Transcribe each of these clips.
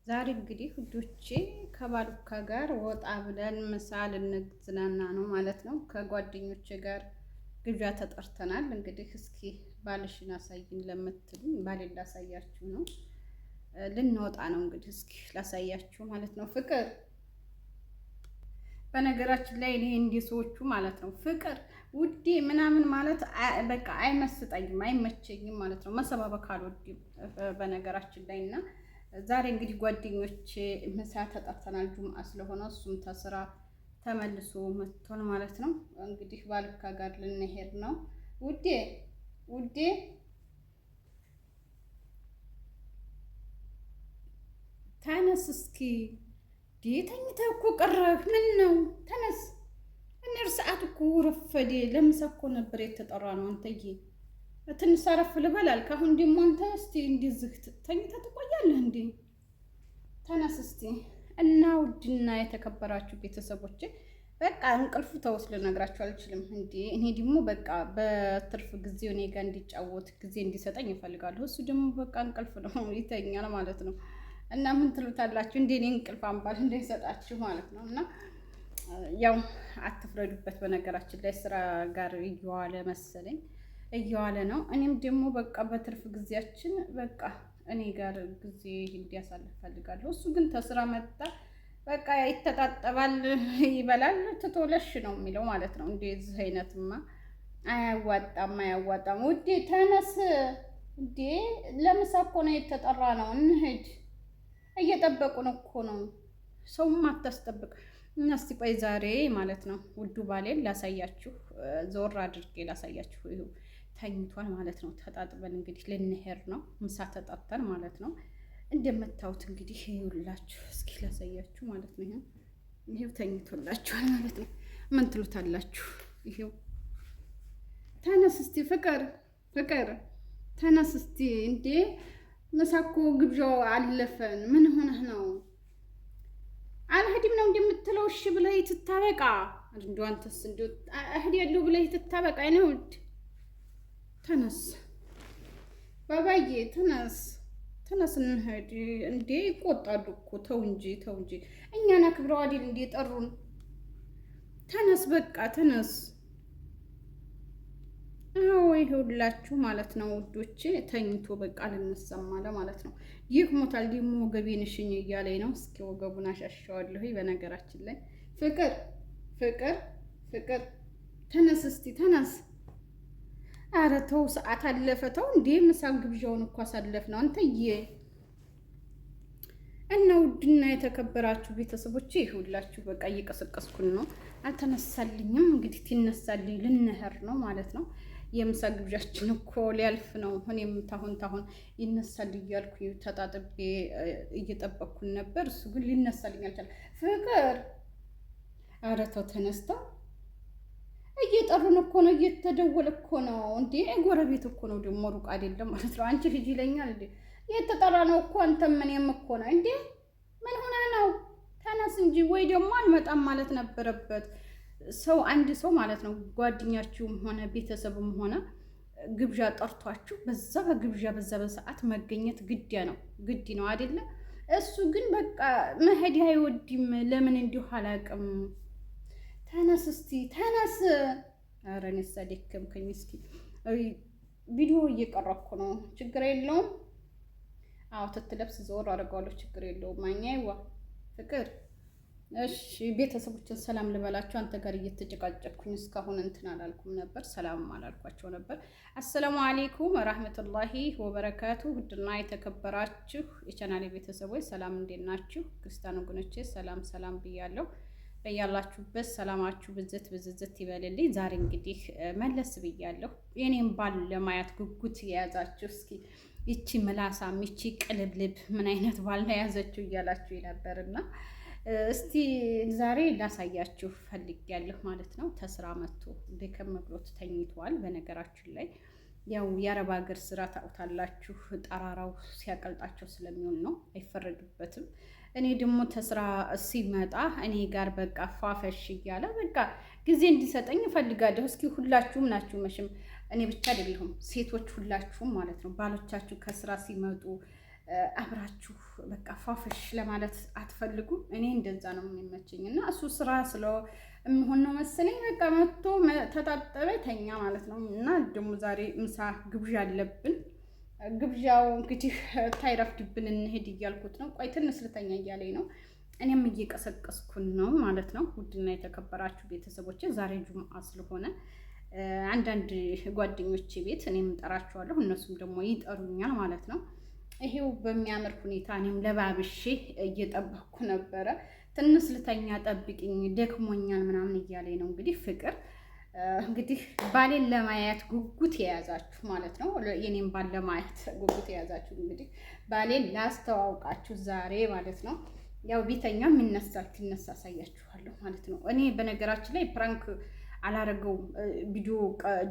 ዛሬ እንግዲህ ውዶቼ ከባሉካ ጋር ወጣ ብለን ምሳ ልንዝናና ነው ማለት ነው። ከጓደኞቼ ጋር ግብዣ ተጠርተናል። እንግዲህ እስኪ ባልሽን አሳይን ለምትሉኝ ባሌን ላሳያችሁ ነው። ልንወጣ ነው እንግዲህ እስኪ ላሳያችሁ ማለት ነው። ፍቅር በነገራችን ላይ እኔ እንዲህ ሰዎቹ ማለት ነው ፍቅር ውዴ ምናምን ማለት በቃ አይመስጠኝም፣ አይመቸኝም ማለት ነው። መሰባበክ አልወድም በነገራችን ላይ እና ዛሬ እንግዲህ ጓደኞቼ ምሳ ተጠርተናል። ጁምአ ስለሆነ እሱም ተስራ ተመልሶ መጥቷል ማለት ነው። እንግዲህ ባልካ ጋር ልንሄድ ነው። ውዴ ውዴ ተነስ እስኪ ተኝተህ እኮ ቀረህ። ምን ነው ተነስ። እኔር ሰዓት እኮ ረፈዴ። ለምሳ እኮ ነበር የተጠራ ነው። አንተዬ ትንሽ አረፍ ልበል አልክ። አሁን ደግሞ አንተ እስቲ እንደዚህ ተኝተህ ትቆያለህ እንዴ? ተነስ እስቲ። እና ውድና የተከበራችሁ ቤተሰቦቼ በቃ እንቅልፉ ተውስ ልነግራችሁ አልችልም እንዴ። እኔ ደግሞ በቃ በትርፍ ጊዜው እኔ ጋር እንዲጫወት ጊዜ እንዲሰጠኝ እፈልጋለሁ። እሱ ደግሞ በቃ እንቅልፍ ነው ይተኛል ማለት ነው። እና ምን ትሉታላችሁ? እንዴ እኔ እንቅልፍ አምባል እንዳይሰጣችሁ ማለት ነው። እና ያው አትፍረዱበት። በነገራችን ላይ ስራ ጋር እየዋለ መሰለኝ እየዋለ ነው። እኔም ደግሞ በቃ በትርፍ ጊዜያችን በቃ እኔ ጋር ጊዜ እንዲያሳልፍ ፈልጋለሁ። እሱ ግን ተስራ መጣ በቃ ይተጣጠባል፣ ይበላል፣ ትቶለሽ ነው የሚለው ማለት ነው። እንደዚህ አይነትማ አያዋጣም፣ አያዋጣም። ውዴ ተነስ እንዴ! ለምሳ እኮ ነው የተጠራ ነው። እንሂድ፣ እየጠበቁን እኮ ነው። ሰውም አታስጠብቅ። እና እስቲ ቆይ ዛሬ ማለት ነው ውዱ ባሌን ላሳያችሁ፣ ዞር አድርጌ ላሳያችሁ። ይኸው ተኝቷል ማለት ነው። ተጣጥበን እንግዲህ ልንሄድ ነው። ምሳ ተጣጥተን ማለት ነው። እንደምታዩት እንግዲህ ይኸውላችሁ፣ እስኪ ላሳያችሁ ማለት ነው። ይኸው ተኝቶላችኋል ማለት ነው። ምን ትሉታላችሁ? ይኸው ተነስ እስቲ ፍቅር፣ ፍቅር ተነስ እስቲ። እንዴ ምሳ እኮ ግብዣው አለፈን። ምን ሆነህ ነው? አልሄድም ነው እንደምትለው? እሺ ብለህ ትታበቃ። እንደው አንተስ እንደው እሄዳለሁ ብለህ ትታበቃ ነው። ተነስ ባባዬ፣ ተነስ ተነስ፣ እንሂድ። እንዴ ይቆጣሉ እኮ። ተው እንጂ ተው እንጂ፣ እኛን አክብረው አይደል እንዴ ጠሩን? ተነስ በቃ ተነስ። አዎ ይኸውላችሁ ማለት ነው ውዶቼ፣ ተኝቶ በቃ ልንሰማ ማለት ነው። ይህ ሞታል ደግሞ ወገቤን እሽኝ እያለኝ ነው። እስኪ ወገቡን አሻሸዋለሁ። በነገራችን ላይ ፍቅር ፍቅር ፍቅር፣ ተነስ እስቲ ተነስ። አረ ተው፣ ሰዓት አለፈ። ተው እንዴ ምሳ ግብዣውን እኮ አሳለፍ ነው አንተዬ። እና ውድና የተከበራችሁ ቤተሰቦቼ ይሁላችሁ በቃ እየቀሰቀስኩን ነው። አልተነሳልኝም። እንግዲህ ትነሳልኝ ልንሄድ ነው ማለት ነው። የምሳ ግብዣችን እኮ ሊያልፍ ነው። እኔም ታሁን ይነሳል እያልኩ ተጣጥቤ እየጠበቅኩን ነበር። እሱ ግን ሊነሳልኝ አልቻለም። ፍቅር አረ ተው ተነስታ፣ እየጠሩን እኮ ነው፣ እየተደወለ እኮ ነው። እንዴ ጎረቤት እኮ ነው ደግሞ ሩቅ አይደለም ማለት ነው። አንቺ ሂጂ ይለኛል እንዴ? የተጠራ ነው እኮ አንተም እኔም እኮ ነው። እንዴ ምን ሆነ ነው? ተነስ እንጂ። ወይ ደግሞ አልመጣም ማለት ነበረበት። ሰው አንድ ሰው ማለት ነው ጓደኛችሁም ሆነ ቤተሰብም ሆነ ግብዣ ጠርቷችሁ በዛ በግብዣ በዛ በሰዓት መገኘት ግድ ነው አይደለ? እሱ ግን በቃ መሄድ አይወድም። ለምን እንዲሁ አላውቅም። ተነስ እስቲ ተነስ። ኧረ እኔስ ደከምከኝ። እስኪ ቪዲዮ እየቀረኩ ነው። ችግር የለውም። አዎ ትትለብስ ዞር አድርገዋለሁ። ችግር የለውም። ማኛይዋ ፍቅር እሺ ቤተሰቦችን ሰላም ልበላችሁ። አንተ ጋር እየተጨቃጨኩኝ እስካሁን እንትን አላልኩም ነበር፣ ሰላም አላልኳቸው ነበር። አሰላሙ አሌይኩም ወራህመቱላሂ ወበረካቱ። ውድና የተከበራችሁ የቻናሌ ቤተሰቦች ሰላም እንዴት ናችሁ? ክርስቲያን ወገኖቼ ሰላም ሰላም ብያለሁ። በያላችሁበት ሰላማችሁ ብዝት ብዝዝት ይበልልኝ። ዛሬ እንግዲህ መለስ ብያለሁ። የኔም ባል ለማየት ጉጉት የያዛችሁ እስኪ ይቺ ምላሳም ይቺ ቅልብልብ ምን አይነት ባል ነው የያዘችው እያላችሁ ነበርና እስቲ ዛሬ ላሳያችሁ ፈልጌያለሁ ማለት ነው። ተስራ መጥቶ ደከም ብሎት ተኝቷል። በነገራችን ላይ ያው የአረብ ሀገር ስራ ታውታላችሁ፣ ጠራራው ሲያቀልጣቸው ስለሚሆን ነው፣ አይፈረድበትም። እኔ ደግሞ ተስራ ሲመጣ እኔ ጋር በቃ ፏፈሽ እያለ በቃ ጊዜ እንዲሰጠኝ እፈልጋለሁ። እስኪ ሁላችሁም ናችሁ መቼም እኔ ብቻ አይደለሁም፣ ሴቶች ሁላችሁም ማለት ነው ባሎቻችሁ ከስራ ሲመጡ አብራችሁ በቃ ፏፍሽ ለማለት አትፈልጉም? እኔ እንደዛ ነው የሚመቸኝ። እና እሱ ስራ ስለ የሚሆን ነው መሰለኝ በቃ መጥቶ ተጣጠበ ተኛ ማለት ነው። እና ደግሞ ዛሬ ምሳ ግብዣ አለብን። ግብዣው እንግዲህ ታይረፍድብን እንሄድ እያልኩት ነው። ቆይ ትንሽ ልተኛ እያለኝ ነው። እኔም እየቀሰቀስኩን ነው ማለት ነው። ውድና የተከበራችሁ ቤተሰቦች ዛሬ ጁምአ ስለሆነ አንዳንድ ጓደኞቼ ቤት እኔም እጠራቸዋለሁ፣ እነሱም ደግሞ ይጠሩኛል ማለት ነው። ይሄው በሚያምር ሁኔታ እኔም ለባብሼ እየጠበቅኩ ነበረ። ትንሽ ልተኛ ጠብቅኝ ደክሞኛል ምናምን እያለኝ ነው። እንግዲህ ፍቅር እንግዲህ ባሌን ለማየት ጉጉት የያዛችሁ ማለት ነው። የኔም ባል ለማየት ጉጉት የያዛችሁ እንግዲህ ባሌን ላስተዋውቃችሁ ዛሬ ማለት ነው። ያው ቤተኛም ይነሳል ትነሳ አሳያችኋለሁ ማለት ነው። እኔ በነገራችን ላይ ፕራንክ አላረገውም። ቪዲዮ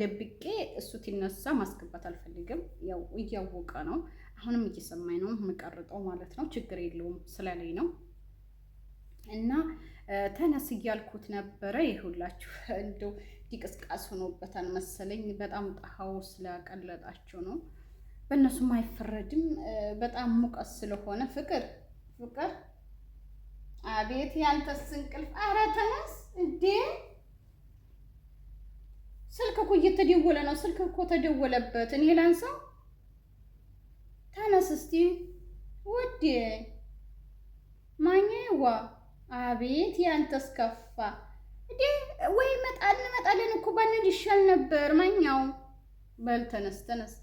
ደብቄ እሱ ትነሳ ማስገባት አልፈልግም። ያው እያወቀ ነው፣ አሁንም እየሰማኝ ነው የምቀርጠው ማለት ነው። ችግር የለውም ስላለኝ ነው። እና ተነስ እያልኩት ነበረ። ይሁላችሁ እንደው ዲቅስቃስ ሆኖበታል መሰለኝ። በጣም ጣሃው ስላቀለጣቸው ነው። በእነሱም አይፈረድም። በጣም ሙቀት ስለሆነ ፍቅር አቤት ያንተስ እንቅልፍ! ኧረ ተነስ እንዴ! ስልክ እኮ እየተደወለ ነው። ስልክ እኮ ተደወለበት። እኔ ላንሳው? ተነስ እስቲ ውዴ ማኛዋ። አቤት ያንተስ ከፋ እንዴ! ወይ እንመጣለን እኮ ባንል ይሻል ነበር ማኛው። በል ተነስ።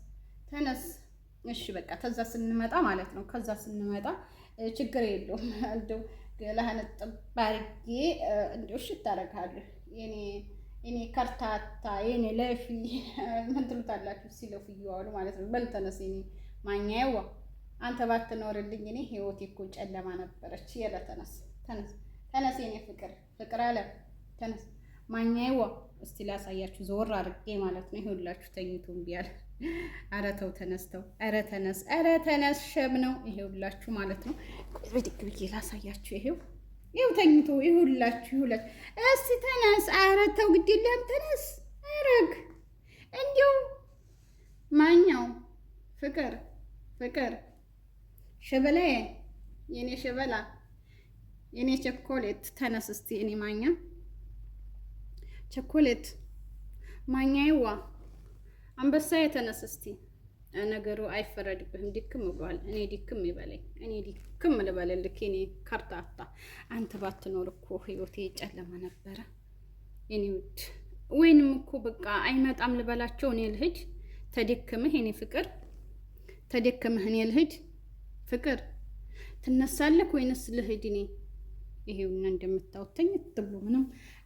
እሺ በቃ ከዛ ስንመጣ ማለት ነው። ከዛ ስንመጣ ችግር የለውም። እንደው ገላህን ጥባርጌ እንደው እሺ ታረጋለህ የኔ ከርታታ የኔ ለፊ ምን ትሉታላችሁ? ሲለፉ እየዋሉ ማለት ነው። በል ተነስ የኔ ማኛዬዋ፣ አንተ ባትኖርልኝ እኔ ህይወቴ እኮ ጨለማ ነበረች። የለ ተነስ የኔ ፍቅር አለ ተነስ ማኛዬዋ። እስቲ ላሳያችሁ ዘወር አድርጌ ማለት ነው። ይኸውላችሁ ተኝቶ እምቢ አለ። ኧረ ተው ተነስተው፣ ኧረ ተነስ ሸብ ነው። ይኸውላችሁ ማለት ነው። ብድግ ብዬ ላሳያችሁ። ይኸው ተኝቶ ይሁላችሁ። እስቲ ተነስ። ኧረ ተው ግድ የለህም ተነስ። አረግ እንዲው ማኛው ፍቅር ሸበላዬ፣ የኔ ሸበላ፣ የኔ ቸኮሌት ተነስ እስቲ። እኔ ማኛ ቸኮሌት ማኛዬዋ፣ አንበሳዬ ተነስ እስቲ። ነገሩ አይፈረድብህም። ድክም ብሏል። እኔ ድክም ይበለኝ፣ እኔ ድክም ልበልልክ የኔ ከርታታ። አንተ ባትኖር እኮ ህይወቴ ጨለማ ነበረ የኔ ውድ። ወይንም እኮ በቃ አይመጣም ልበላቸው እኔ ልሂድ። ተደክምህ የኔ ፍቅር፣ ተደክምህ እኔ ልሂድ። ፍቅር ትነሳለህ ወይንስ ልሂድ እኔ? ይሄውና እንደምታውት ተኝት ብሎ ምንም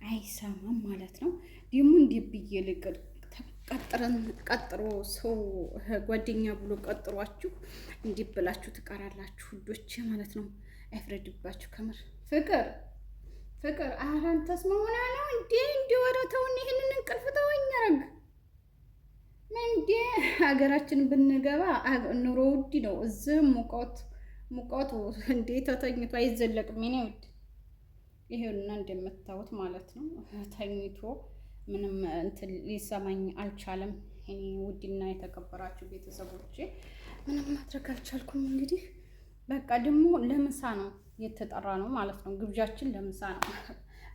አይሰማም ማለት ነው። ደግሞ እንዲህ ብዬ ልቅር ቀጥሮ ሰው ጓደኛ ብሎ ቀጥሯችሁ እንዲህ ብላችሁ ትቀራላችሁ ውዶቼ ማለት ነው። አይፍረድባችሁ ከምር። ፍቅር ኧረ አንተስ መሆና ነው እንዴ ወረተውን ይሄንን እንቅልፍ ተወኝ። ረግ እንዴ ሀገራችን ብንገባ ኑሮ ውድ ነው። እዚህም ሙቀቱ እንዴ ተተኝቶ አይዘለቅም። የኔ ውድ ይሄውና እንደምታዩት ማለት ነው። ተኝቶ ምንም እንትን ሊሰማኝ አልቻለም። እኔ ውድና የተከበራችሁ ቤተሰቦቼ ምንም ማድረግ አልቻልኩም። እንግዲህ በቃ ደግሞ ለምሳ ነው የተጠራ ነው ማለት ነው። ግብዣችን ለምሳ ነው።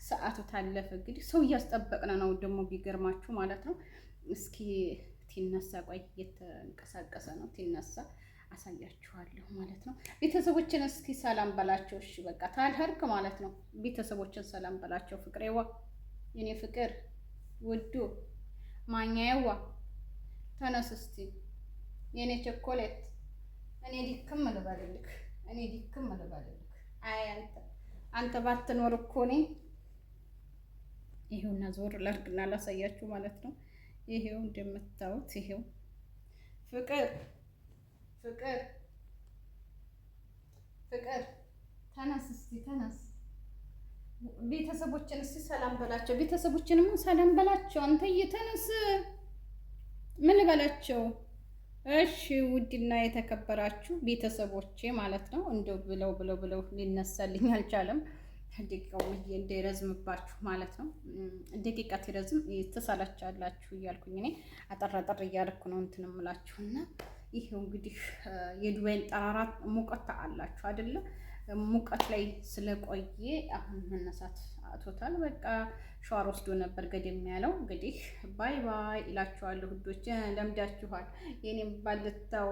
ሰዓቱ ታለፈ። እንግዲህ ሰው እያስጠበቅን ነው ደግሞ ቢገርማችሁ ማለት ነው። እስኪ ትነሳ፣ ቆይ እየተንቀሳቀሰ ነው። ትነሳ አሳያችኋለሁ ማለት ነው። ቤተሰቦችን እስኪ ሰላም በላቸው። እሺ በቃ ታልሀርክ ማለት ነው። ቤተሰቦችን ሰላም በላቸው። ፍቅሬዋ፣ የኔ ፍቅር ውዱ ማኛዬዋ ተነስ እስቲ የኔ ቸኮሌት። እኔ ድክም ልበልልክ። አይ አንተ ባትኖር እኮ እኔ ይሄውና ዞር ላድርግና ላሳያችሁ ማለት ነው። ይሄው እንደምታዩት ይሄው ፍቅር ተነስ እስቲ ተነስ። ቤተሰቦችን እስቲ ሰላም በላቸው። ቤተሰቦችንም ሰላም በላቸው። አንተ እየተነስ ምን ልበላቸው? እሺ ውድና የተከበራችሁ ቤተሰቦቼ ማለት ነው። እንደው ብለው ሊነሳልኝ አልቻለም። ደቂቃው እንዳይረዝምባችሁ ማለት ነው። ደቂቃ ትረዝም ትሰላቻላችሁ እያልኩኝ እኔ አጠር እያልኩ ነው እንትን እምላችሁና ይሄው እንግዲህ የዱባይን ጠራራ ሙቀት አላችሁ አይደለ? ሙቀት ላይ ስለቆየ አሁን መነሳት አቶታል። በቃ ሻወር ወስዶ ነበር ገደም ያለው። እንግዲህ ባይ ባይ እላችኋለሁ ውዶች፣ ለምዳችኋል። የኔም ባልታው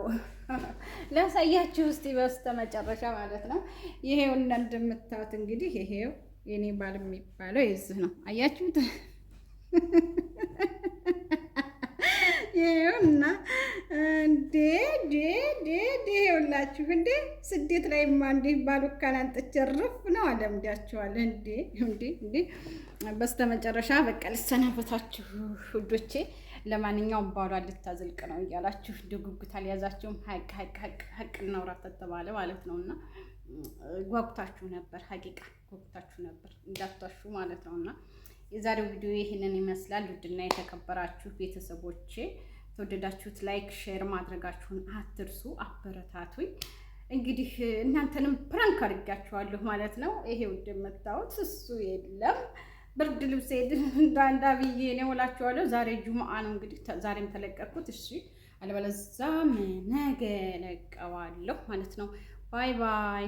ላሳያችሁ እስቲ በስተመጨረሻ ማለት ነው። ይሄው እና እንደምታዩት እንግዲህ ይሄው የኔ ባል የሚባለው የዚህ ነው። አያችሁት? ይሄውና እንዴ ይኸውላችሁ እንዴ ስደት ላይማ እንዴ ባሉካን አንጥቸርፍ ነው አለምዳችኋል። እንዴ በስተመጨረሻ በቃ ልሰናበታችሁ ውዶቼ። ለማንኛውም ባሏ ልታዘልቅ ነው እያላችሁ ድጉጉት አልያዛችሁም። ሀቅ እናውራት ተባለ ማለት ነውና ጓጉታችሁ ነበር፣ ሀቂቃ ጓጉታችሁ ነበር እንዳትዋሹ ማለት ነውና የዛሬው ቪዲዮ ይህንን ይመስላል። ውድና የተከበራችሁ ቤተሰቦቼ ተወደዳችሁት ላይክ ሼር ማድረጋችሁን አትርሱ፣ አበረታቱኝ። እንግዲህ እናንተንም ፕራንክ አድርጋችኋለሁ ማለት ነው። ይሄ ውድ የምታዩት እሱ የለም ብርድ ልብስ እንዳንዳ ብዬ ነው እላችኋለሁ። ዛሬ ጁምአ ነው እንግዲህ ዛሬም ተለቀኩት። እሺ አለበለዚያ ነገ ለቀዋለሁ ማለት ነው። ባይ ባይ።